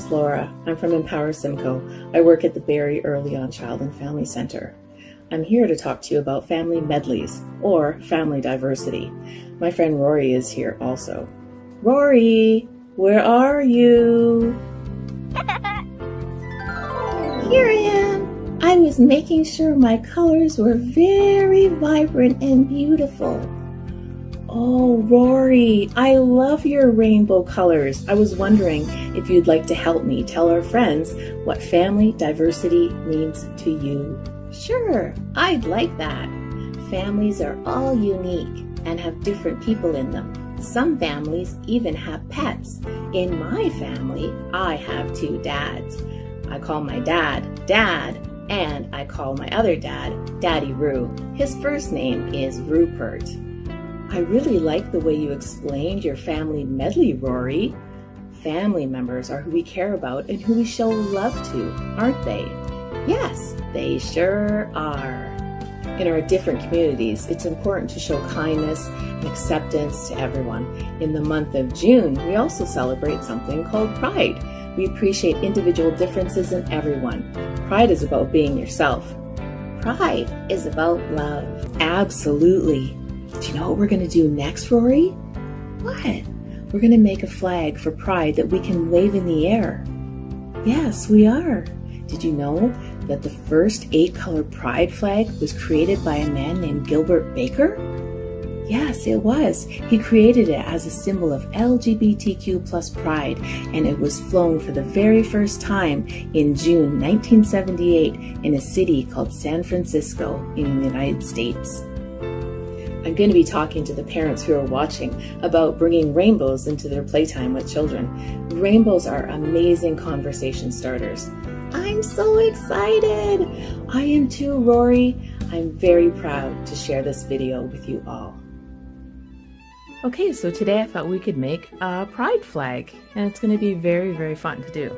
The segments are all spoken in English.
is Laura. I'm from Empower Simcoe. I work at the Barrie Early On Child and Family Center. I'm here to talk to you about family medleys, or family diversity. My friend Rory is here also. Rory, where are you? Here I am. I was making sure my colors were very vibrant and beautiful. Oh, Rory, I love your rainbow colors. I was wondering if you'd like to help me tell our friends what family diversity means to you. Sure, I'd like that. Families are all unique and have different people in them. Some families even have pets. In my family, I have 2 dads. I call my dad, Dad, and I call my other dad, Daddy Roo. His first name is Rupert. I really like the way you explained your family medley, Rory. Family members are who we care about and who we show love to, aren't they? Yes, they sure are. In our different communities, it's important to show kindness and acceptance to everyone. In the month of June, we also celebrate something called Pride. We appreciate individual differences in everyone. Pride is about being yourself. Pride is about love. Absolutely. Do you know what we're going to do next, Rory? What? We're going to make a flag for Pride that we can wave in the air. Yes, we are. Did you know that the first 8-color Pride flag was created by a man named Gilbert Baker? Yes, it was. He created it as a symbol of LGBTQ plus pride, and it was flown for the very first time in June 1978 in a city called San Francisco in the United States. I'm going to be talking to the parents who are watching about bringing rainbows into their playtime with children. Rainbows are amazing conversation starters. I'm so excited! I am too, Rory. I'm very proud to share this video with you all. Okay, so today I thought we could make a pride flag, and it's going to be very, very fun to do.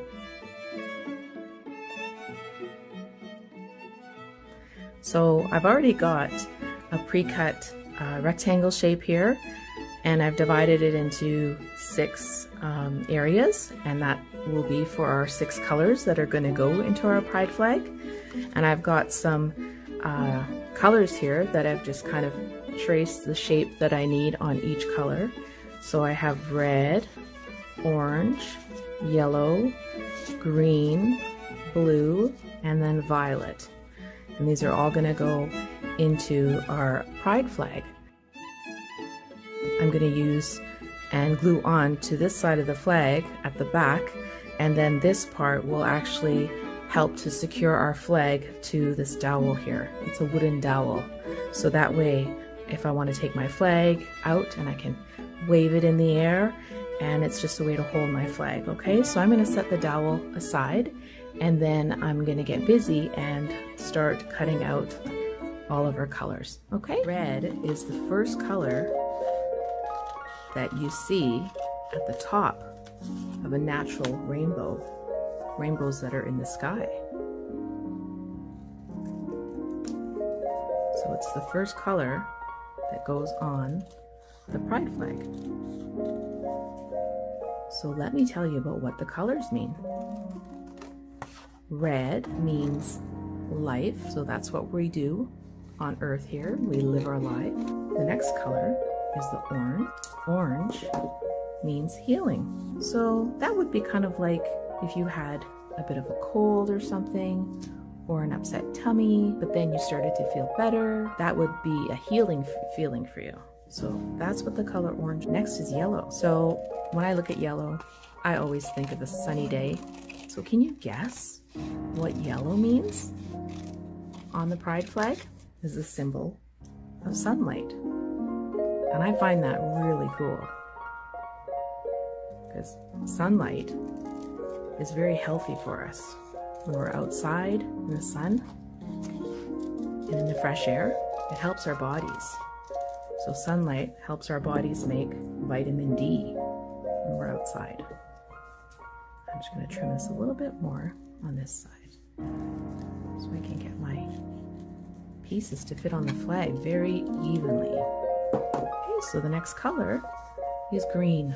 So I've already got a pre-cut rectangle shape here, and I've divided it into 6 areas, and that will be for our 6 colors that are going to go into our pride flag. And I've got some colors here that I've just kind of traced the shape that I need on each color. So I have red, orange, yellow, green, blue, and then violet. And these are all going to go into our pride flag. I'm going to use and glue on to this side of the flag at the back, and then this part will actually help to secure our flag to this dowel here. It's a wooden dowel, so that way if I want to take my flag out, and I can wave it in the air, and it's just a way to hold my flag. Okay, so I'm going to set the dowel aside, and then I'm going to get busy and start cutting out all of our colors. Okay, red is the first color that you see at the top of a natural rainbow, rainbows that are in the sky. So it's the first color that goes on the pride flag. So let me tell you about what the colors mean. Red means life, so that's what we do on Earth here. We live our life. The next color is the orange. Orange means healing. So that would be kind of like if you had a bit of a cold or something, or an upset tummy, but then you started to feel better. That would be a healing feeling for you. So that's what the color orange. Next is yellow. So when I look at yellow, I always think of a sunny day. So can you guess what yellow means? On the pride flag is a symbol of sunlight. And I find that really cool, because sunlight is very healthy for us. When we're outside in the sun and in the fresh air, it helps our bodies. So sunlight helps our bodies make vitamin D when we're outside. I'm just going to trim this a little bit more on this side so I can get my pieces to fit on the flag very evenly. Okay, so the next color is green.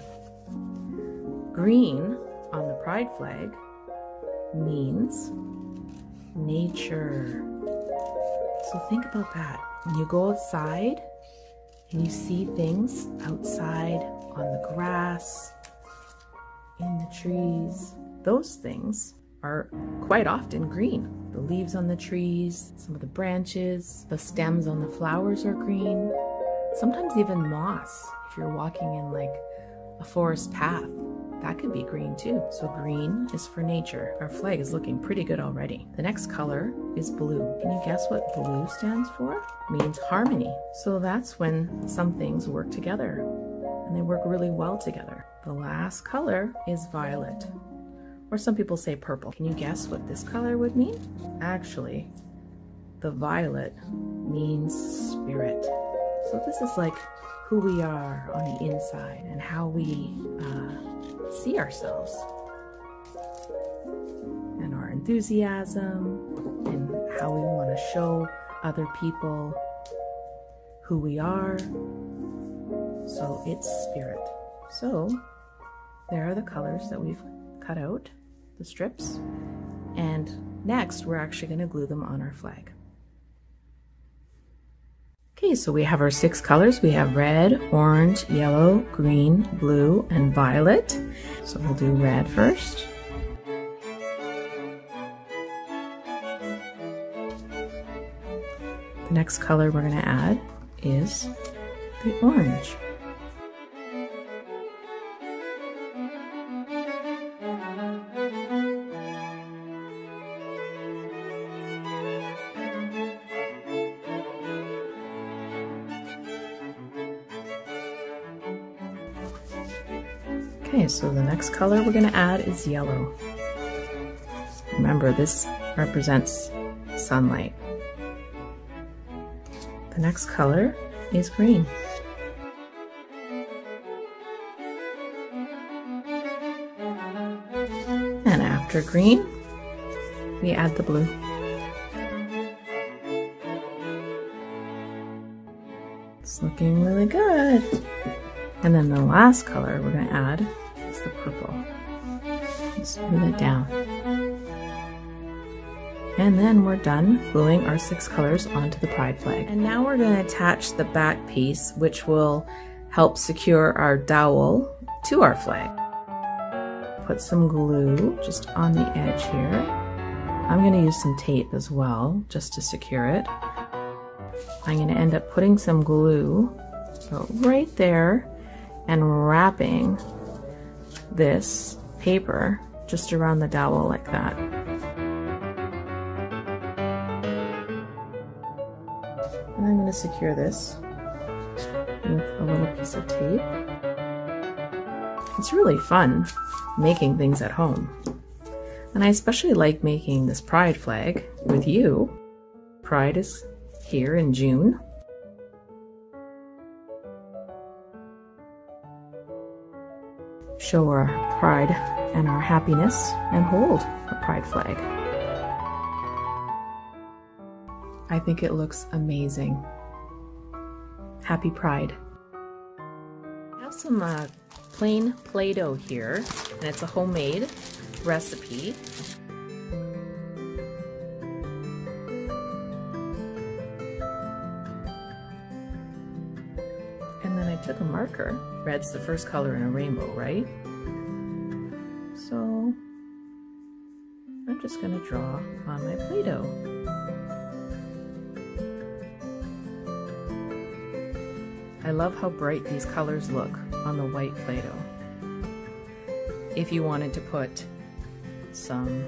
Green on the pride flag means nature. So think about that. When you go outside and you see things outside on the grass, in the trees, those things are quite often green. The leaves on the trees, some of the branches, the stems on the flowers are green. Sometimes even moss. If you're walking in like a forest path, that could be green too. So green is for nature. Our flag is looking pretty good already. The next color is blue. Can you guess what blue stands for? It means harmony. So that's when some things work together and they work really well together. The last color is violet, or some people say purple. Can you guess what this color would mean? Actually, the violet means spirit. So this is like who we are on the inside and how we see ourselves and our enthusiasm and how we want to show other people who we are. So it's spirit. So there are the colors that we've cut out, the strips, and next we're actually going to glue them on our flag. Okay, so we have our 6 colors. We have red, orange, yellow, green, blue, and violet. So we'll do red first. The next color we're going to add is the orange. Okay, so the next color we're going to add is yellow. Remember, this represents sunlight. The next color is green. And after green, we add the blue. It's looking really good. And then the last color we're going to add is the purple. Just smooth it down. And then we're done gluing our 6 colors onto the pride flag. And now we're going to attach the back piece, which will help secure our dowel to our flag. Put some glue just on the edge here. I'm going to use some tape as well, just to secure it. I'm going to end up putting some glue right there and wrapping this paper just around the dowel like that. And I'm going to secure this with a little piece of tape. It's really fun making things at home. And I especially like making this pride flag with you. Pride is here in June. Show our pride and our happiness and hold a pride flag. I think it looks amazing. Happy Pride. I have some plain Play-Doh here, and it's a homemade recipe. And then I took a marker. Red's the first color in a rainbow, right? So I'm just going to draw on my Play-Doh. I love how bright these colors look on the white Play-Doh. If you wanted to put some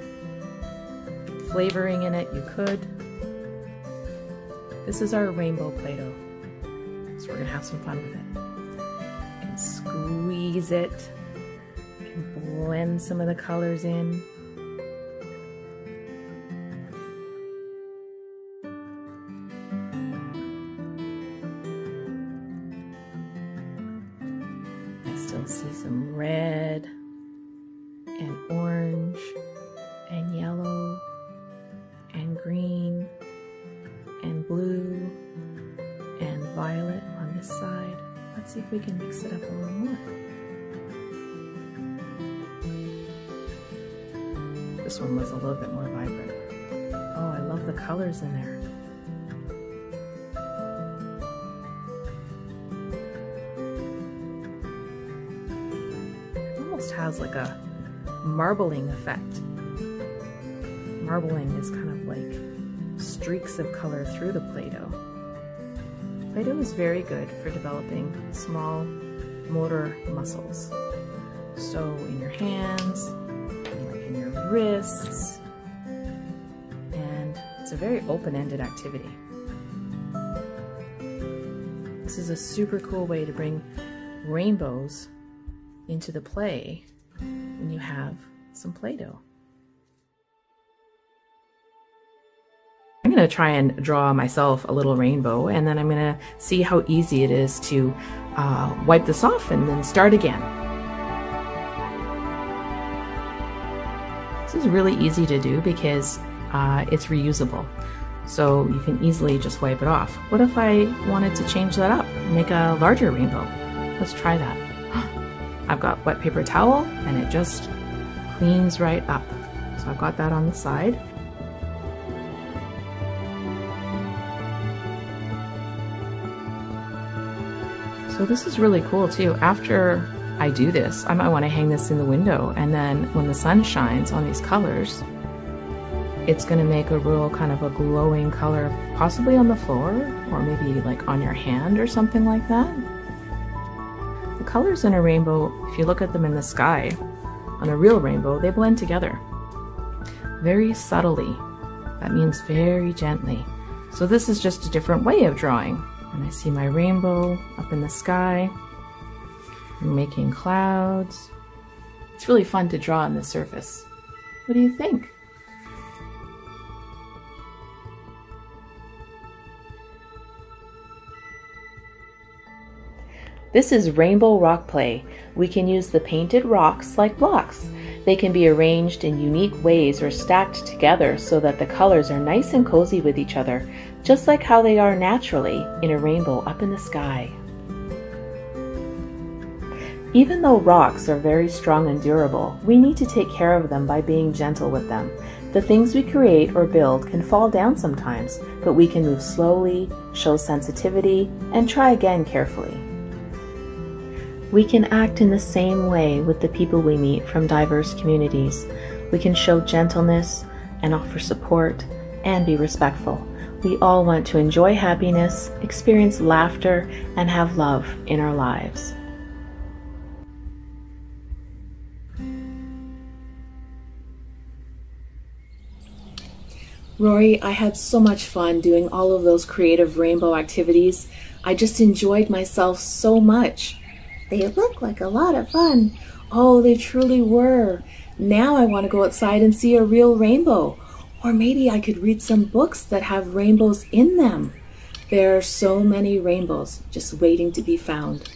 flavoring in it, you could. This is our rainbow Play-Doh, so we're gonna have some fun with it. You can squeeze it, you can blend some of the colors in. Still see some red and orange and yellow and green and blue and violet on this side. Let's see if we can mix it up a little more. this one was a little bit more vibrant. Oh, I love the colors in there. It almost has like a marbling effect. Marbling is kind of like streaks of color through the Play-Doh. Play-Doh is very good for developing small motor muscles. So in your hands, like in your wrists, and it's a very open-ended activity. This is a super cool way to bring rainbows into the play when you have some Play-Doh. I'm going to try and draw myself a little rainbow, and then I'm going to see how easy it is to wipe this off and then start again. This is really easy to do because it's reusable, so you can easily just wipe it off. What if I wanted to change that up, make a larger rainbow? Let's try that. I've got wet paper towel and it just cleans right up. So I've got that on the side. So this is really cool too. After I do this, I might want to hang this in the window, and then when the sun shines on these colors, it's going to make a real kind of a glowing color, possibly on the floor or maybe like on your hand or something like that. The colors in a rainbow, if you look at them in the sky, on a real rainbow, they blend together very subtly. That means very gently. So this is just a different way of drawing. And I see my rainbow up in the sky. I'm making clouds. It's really fun to draw on the surface. What do you think? This is Rainbow Rock Play. We can use the painted rocks like blocks. They can be arranged in unique ways or stacked together so that the colors are nice and cozy with each other, just like how they are naturally in a rainbow up in the sky. Even though rocks are very strong and durable, we need to take care of them by being gentle with them. The things we create or build can fall down sometimes, but we can move slowly, show sensitivity, and try again carefully. We can act in the same way with the people we meet from diverse communities. We can show gentleness and offer support and be respectful. We all want to enjoy happiness, experience laughter, and have love in our lives. Rory, I had so much fun doing all of those creative rainbow activities. I just enjoyed myself so much. They look like a lot of fun. Oh, they truly were. Now I want to go outside and see a real rainbow. Or maybe I could read some books that have rainbows in them. There are so many rainbows just waiting to be found.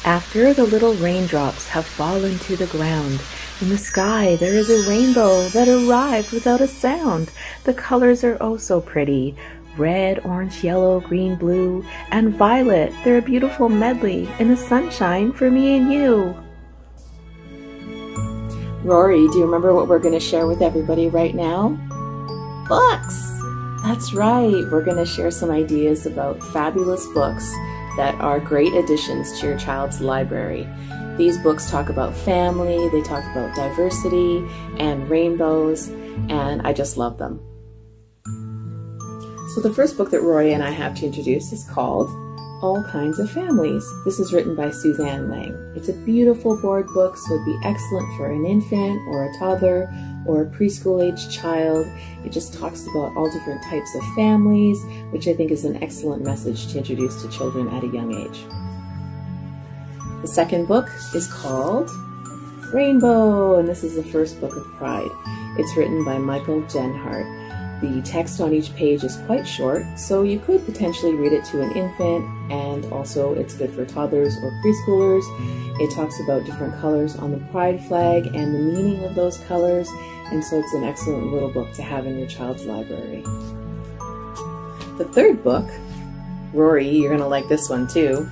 After the little raindrops have fallen to the ground, in the sky there is a rainbow that arrived without a sound. The colors are oh so pretty. Red, orange, yellow, green, blue, and violet. They're a beautiful medley in the sunshine for me and you. Rory, do you remember what we're going to share with everybody right now? Books! That's right. We're going to share some ideas about fabulous books that are great additions to your child's library. These books talk about family, they talk about diversity and rainbows, and I just love them. So the first book that Rory and I have to introduce is called All Kinds of Families. This is written by Suzanne Lang. It's a beautiful board book, so it'd be excellent for an infant or a toddler or a preschool-aged child. It just talks about all different types of families, which I think is an excellent message to introduce to children at a young age. The second book is called Rainbow, and this is the first book of Pride. It's written by Michael Genhart. The text on each page is quite short, so you could potentially read it to an infant, and also it's good for toddlers or preschoolers. It talks about different colors on the pride flag and the meaning of those colors, and so it's an excellent little book to have in your child's library. The third book, Rory, you're going to like this one too,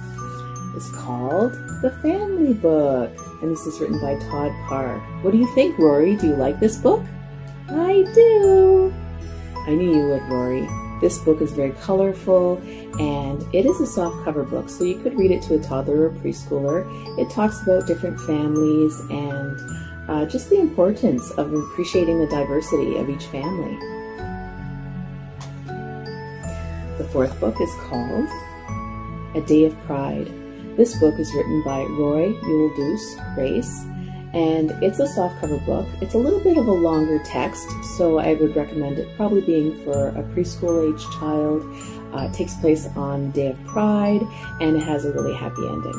is called The Family Book. And this is written by Todd Parr. What do you think, Rory? Do you like this book? I do. I knew you would, Rory. This book is very colorful, and it is a softcover book, so you could read it to a toddler or preschooler. It talks about different families and just the importance of appreciating the diversity of each family. The fourth book is called A Day of Pride. This book is written by Roy Ulduce Grace, and it's a softcover book. It's a little bit of a longer text, so I would recommend it probably being for a preschool age child. It takes place on Day of Pride, and it has a really happy ending.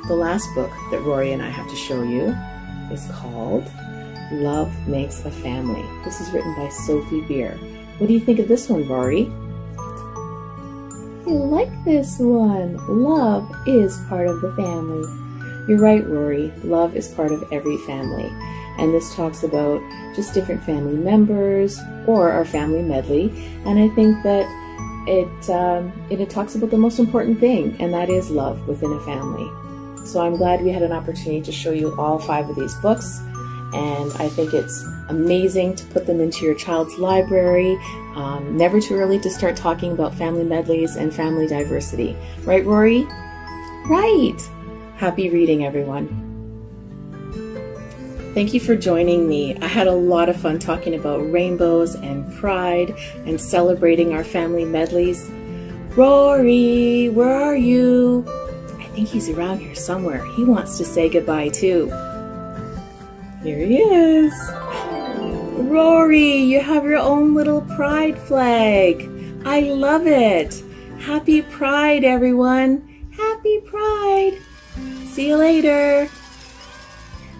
The last book that Rory and I have to show you is called Love Makes a Family. This is written by Sophie Beer. What do you think of this one, Rory? I like this one. Love is part of the family. You're right, Rory. Love is part of every family. And this talks about just different family members or our family medley. And I think that it talks about the most important thing, and that is love within a family. So I'm glad we had an opportunity to show you all 5 of these books. And I think it's amazing to put them into your child's library. Never too early to start talking about family medleys and family diversity. Right, Rory? Right. Happy reading, everyone. Thank you for joining me. I had a lot of fun talking about rainbows and pride and celebrating our family medleys. Rory, where are you? I think he's around here somewhere. He wants to say goodbye too. Here he is. Rory, you have your own little pride flag. I love it. Happy Pride, everyone. Happy Pride. See you later.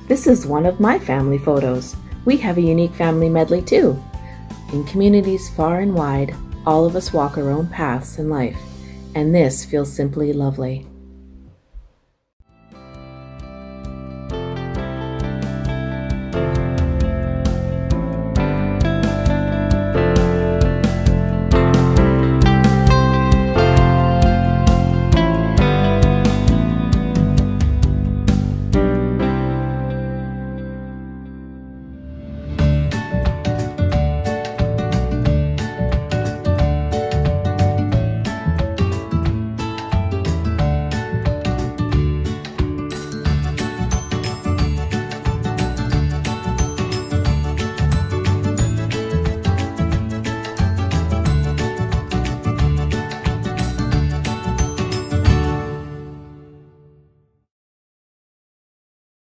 This is one of my family photos. We have a unique family medley too. In communities far and wide, all of us walk our own paths in life, and this feels simply lovely.